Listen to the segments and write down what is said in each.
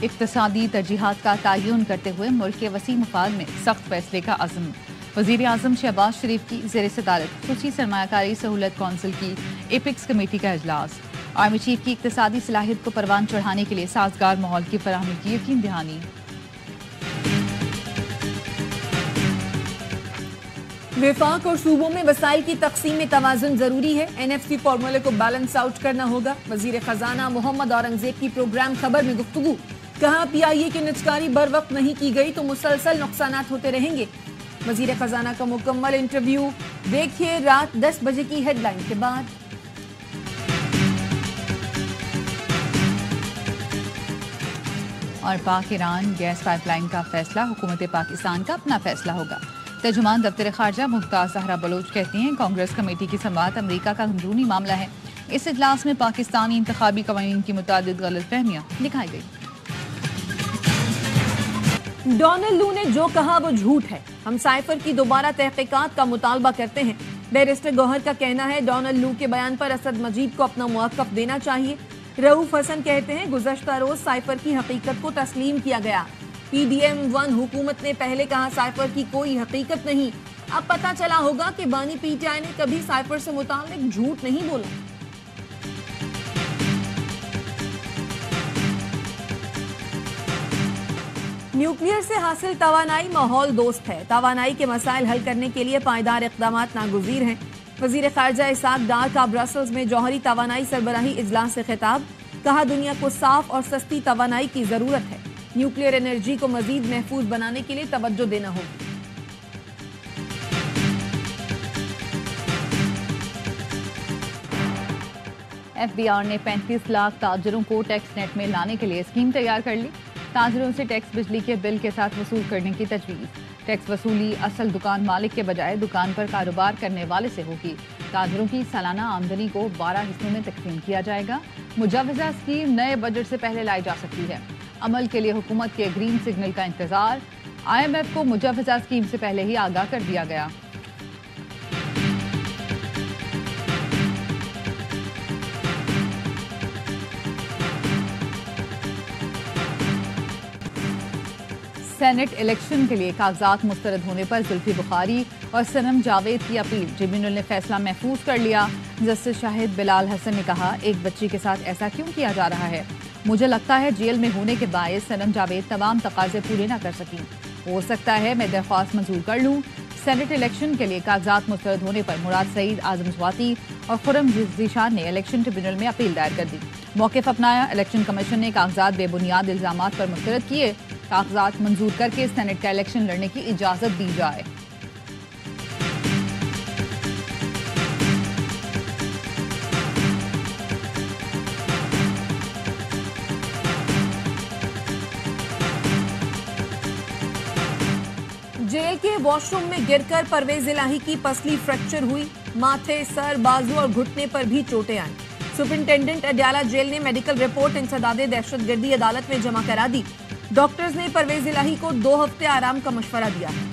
اقتصادی ترجیحات کا تعین کرتے ہوئے ملک کے وسیع مفاد میں سخت فیصلے کا عزم۔ وزیر اعظم شہباز شریف کی زیر صدارت خصوصی سرمایہ کاری سہولت کونسل کی ایپکس کمیٹی کا اجلاس۔ آرمی چیف کی اقتصادی صلاحیت کو پروان چڑھانے کے لیے سازگار ماحول کی فراہمی کی یقین دہانی۔ وفاق اور صوبوں میں وسائل کی تقسیم میں توازن ضروری ہے، این ایف سی فارمولے کو بیلنس آؤٹ کرنا ہوگا۔ وزیر خزانہ محمد اورنگزیب کی پروگرام خبر میں گفتگو، کہا پی آئی اے کی نجکاری بر وقت نہیں کی گئی تو مسلسل نقصانات ہوتے رہیں گے۔ وزیر خزانہ کا مکمل انٹرویو دیکھیے رات 10 بجے کی ہیڈ لائن کے بعد۔ اور پاک ایران گیس پائپ لائن کا فیصلہ حکومت پاکستان کا اپنا فیصلہ ہوگا۔ ترجمان دفتر خارجہ ممتاز زہرا بلوچ کہتی ہیں کانگریس کمیٹی کی سماعت امریکہ کا اندرونی معاملہ ہے۔ اس اجلاس میں پاکستانی انتخابی قوانین کی متعدد غلط فہمیاں دکھائی گئی۔ ڈونلڈ لو نے جو کہا وہ جھوٹ ہے، ہم سائفر کی دوبارہ تحقیقات کا مطالبہ کرتے ہیں۔ بیرسٹر گوہر کا کہنا ہے ڈونلڈ لو کے بیان پر اسد مجید کو اپنا موقف دینا چاہیے۔ رؤوف حسن کہتے ہیں گزشتہ روز سائفر کی حقیقت کو تسلیم کیا گیا۔ پی ڈی ایم 1 حکومت نے پہلے کہا سائفر کی کوئی حقیقت نہیں، اب پتہ چلا ہوگا کہ بانی پی ٹی آئی نے کبھی سائفر سے متعلق جھوٹ نہیں بولا۔ نیوکلیئر سے حاصل توانائی ماحول دوست ہے، توانائی کے مسائل حل کرنے کے لیے پائیدار اقدامات ناگزیر ہیں۔ وزیر خارجہ اسحاق ڈار کا برسلز میں جوہری توانائی سربراہی اجلاس سے خطاب، کہا دنیا کو صاف اور سستی توانائی کی ضرورت ہے، نیوکلیئر انرجی کو مزید محفوظ بنانے کے لیے توجہ دینا ہوگی۔ ایف بی آر نے 35 لاکھ تاجروں کو ٹیکس نیٹ میں لانے کے لیے اسکیم تیار کر لی۔ تاجروں سے ٹیکس بجلی کے بل کے ساتھ وصول کرنے کی تجویز۔ ٹیکس وصولی اصل دکان مالک کے بجائے دکان پر کاروبار کرنے والے سے ہوگی۔ تاجروں کی سالانہ آمدنی کو 12 حصوں میں تقسیم کیا جائے گا۔ مجوزہ اسکیم نئے بجٹ سے پہلے لائی جا سکتی ہے۔ عمل کے لیے حکومت کے گرین سگنل کا انتظار، آئی ایم ایف کو مجوزہ اسکیم سے پہلے ہی آگاہ کر دیا گیا۔ سینٹ الیکشن کے لیے کاغذات مسترد ہونے پر زلفی بخاری اور صنم جاوید کی اپیل، ٹریبیونل نے فیصلہ محفوظ کر لیا۔ جسٹس شاہد بلال حسن نے کہا ایک بچی کے ساتھ ایسا کیوں کیا جا رہا ہے؟ مجھے لگتا ہے جیل میں ہونے کے باعث صنم جاوید تمام تقاضے پورے نہ کر سکیں، ہو سکتا ہے میں درخواست منظور کر لوں۔ سینٹ الیکشن کے لیے کاغذات مسترد ہونے پر مراد سعید، اعظم سواتی اور خرم ذیشان نے الیکشن ٹریبیونل میں اپیل دائر کر دی، موقف اپنایا۔ الیکشن کمیشن نے کاغذات بے بنیاد الزامات پر مسترد کیے، کاغذات منظور کر کے سینٹ کا الیکشن لڑنے کی اجازت دی جائے۔ جیل کے واش روم میں گر کر پرویز الہی کی پسلی فریکچر ہوئی، ماتھے، سر، بازو اور گھٹنے پر بھی چوٹیں آئیں۔ سپرنٹینڈنٹ اڈیالہ جیل نے میڈیکل رپورٹ انسداد دہشت گردی عدالت میں جمع کرا دی۔ ڈاکٹرز نے پرویز الہی کو 2 ہفتے آرام کا مشورہ دیا ہے۔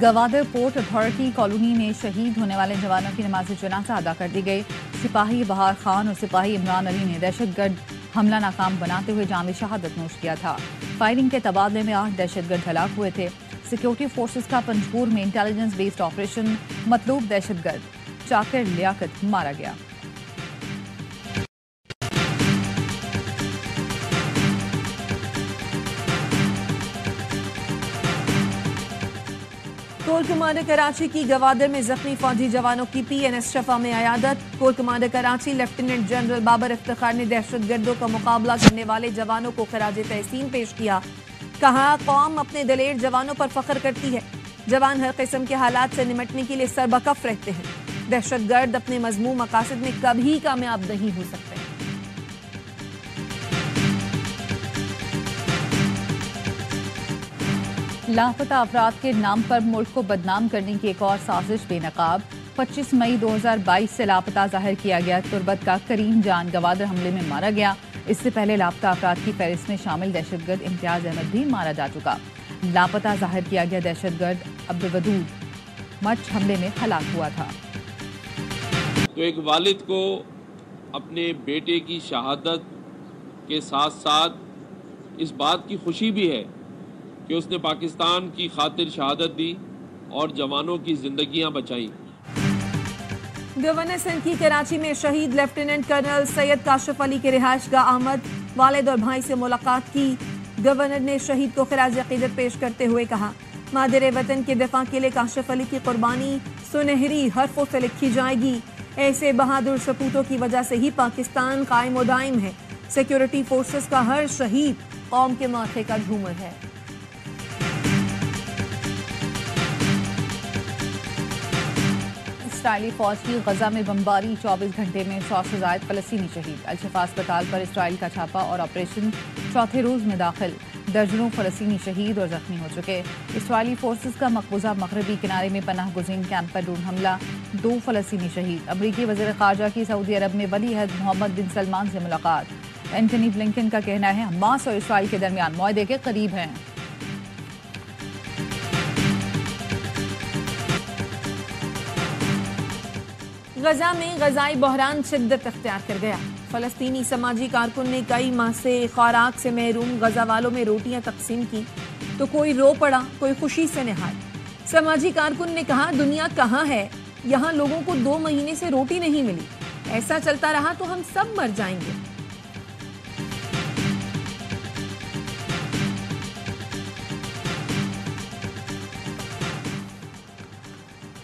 گوادر پورٹ اتھارٹی کالونی میں شہید ہونے والے جوانوں کی نماز جنازہ ادا کر دی گئی۔ سپاہی بہار خان اور سپاہی عمران علی نے دہشت گرد حملہ ناکام بناتے ہوئے جام شہادت نوش کیا تھا۔ فائرنگ کے تبادلے میں 8 دہشت گرد ہلاک ہوئے تھے۔ سیکیورٹی فورسز کا پنجپور میں انٹیلیجنس بیسڈ آپریشن، مطلوب دہشت گرد چاکر لیاقت مارا گیا۔ کور کمانڈر کراچی کی گوادر میں زخمی فوجی جوانوں کی پی این ایس شفا میں عیادت۔ Corps commander Karachi lieutenant general Babar Iftikhar نے دہشت گردوں کا مقابلہ کرنے والے جوانوں کو خراج تحسین پیش کیا، کہا قوم اپنے دلیر جوانوں پر فخر کرتی ہے، جوان ہر قسم کے حالات سے نمٹنے کے لیے سربکف رہتے ہیں، دہشت گرد اپنے مذموم مقاصد میں کبھی کامیاب نہیں ہو سکتے۔ لاپتہ افراد کے نام پر ملک کو بدنام کرنے کی ایک اور سازش بے نقاب۔ 25 مئی 2022 سے لاپتہ ظاہر کیا گیا تربت کا کریم جان گوادر حملے میں مارا گیا۔ اس سے پہلے لاپتہ افراد کی فہرست میں شامل دہشت گرد امتیاز احمد بھی مارا جا چکا۔ لاپتہ ظاہر کیا گیا دہشت گرد عبدالودود مچ حملے میں ہلاک ہوا تھا۔ تو ایک والد کو اپنے بیٹے کی شہادت کے ساتھ ساتھ اس بات کی خوشی بھی ہے کہ اس نے پاکستان کی خاطر شہادت دی اور جوانوں کی زندگیاں بچائیں۔ گورنر سندھ کی کراچی میں شہید لیفٹیننٹ کرنل سید کاشف علی کی رہائش گاہ آمد، والد اور بھائی سے ملاقات کی۔ گورنر نے شہید کو خراج عقیدت پیش کرتے ہوئے کہا، مادر وطن کے دفاع کے لیے کاشف علی کی قربانی سنہری حرفوں سے لکھی جائے گی۔ ایسے بہادر سپوتوں کی وجہ سے ہی پاکستان قائم و دائم ہے۔ سیکیورٹی فورسز کا ہر شہید قوم کے ماتھے کا جھومر ہے۔ اسرائیلی فوج کی غزہ میں بمباری، 24 گھنٹے میں 100 سے زائد فلسطینی شہید۔ الشفا اسپتال پر اسرائیل کا چھاپا اور آپریشن چوتھے روز میں داخل، درجنوں فلسطینی شہید اور زخمی ہو چکے۔ اسرائیلی فورسز کا مقبوضہ مغربی کنارے میں پناہ گزین کیمپ پر ڈرون حملہ، 2 فلسطینی شہید۔ امریکی وزیر خارجہ کی سعودی عرب میں ولی عہد محمد بن سلمان سے ملاقات۔ اینٹنی بلنکن کا کہنا ہے حماس اور اسرائیل کے درمیان معاہدے کے قریب ہیں۔ غزہ میں غذائی بحران شدت اختیار کر گیا۔ فلسطینی سماجی کارکن نے کئی ماہ سے خوراک سے محروم غزہ والوں میں روٹیاں تقسیم کی تو کوئی رو پڑا، کوئی خوشی سے نہال۔ سماجی کارکن نے کہا، دنیا کہاں ہے؟ یہاں لوگوں کو 2 مہینے سے روٹی نہیں ملی۔ ایسا چلتا رہا تو ہم سب مر جائیں گے۔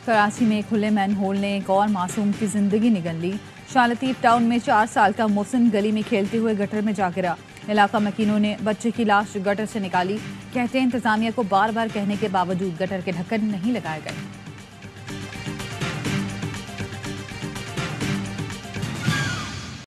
کراچی میں کھلے مین ہول نے ایک اور معصوم کی زندگی نگل لی۔ شاہ لطیف ٹاؤن میں 4 سال کا محسن گلی میں کھیلتے ہوئے گٹر میں جا گرا۔ علاقہ مکینوں نے بچے کی لاش گٹر سے نکالی۔ کہتے ہیں انتظامیہ کو بار بار کہنے کے باوجود گٹر کے ڈھکن نہیں لگائے گئے۔